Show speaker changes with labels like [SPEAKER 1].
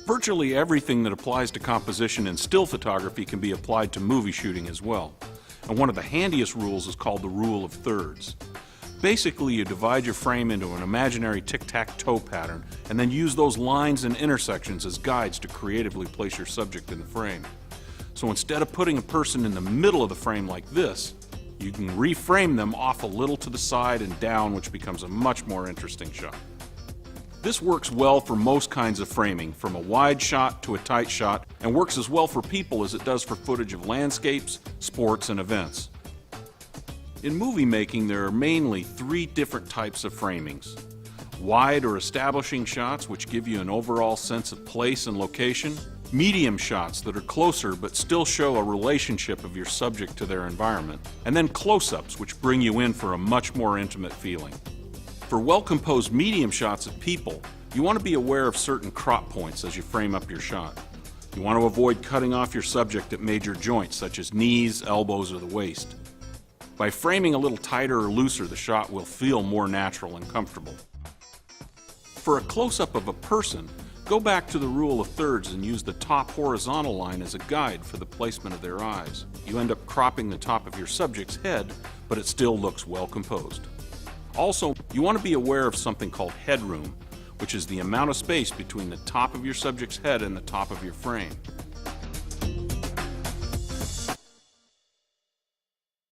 [SPEAKER 1] Virtually everything that applies to composition in still photography can be applied to movie shooting as well. And one of the handiest rules is called the rule of thirds. Basically, you divide your frame into an imaginary tic-tac-toe pattern and then use those lines and intersections as guides to creatively place your subject in the frame. So instead of putting a person in the middle of the frame like this, you can reframe them off a little to the side and down, which becomes a much more interesting shot. This works well for most kinds of framing, from a wide shot to a tight shot, and works as well for people as it does for footage of landscapes, sports, and events. In movie making, there are mainly three different types of framings. Wide or establishing shots, which give you an overall sense of place and location. Medium shots that are closer but still show a relationship of your subject to their environment. And then close-ups, which bring you in for a much more intimate feeling. For well-composed medium shots of people, you want to be aware of certain crop points as you frame up your shot. You want to avoid cutting off your subject at major joints such as knees, elbows, or the waist. By framing a little tighter or looser, the shot will feel more natural and comfortable. For a close-up of a person, go back to the rule of thirds and use the top horizontal line as a guide for the placement of their eyes. You end up cropping the top of your subject's head, but it still looks well composed. Also, you want to be aware of something called headroom, which is the amount of space between the top of your subject's head and the top of your frame.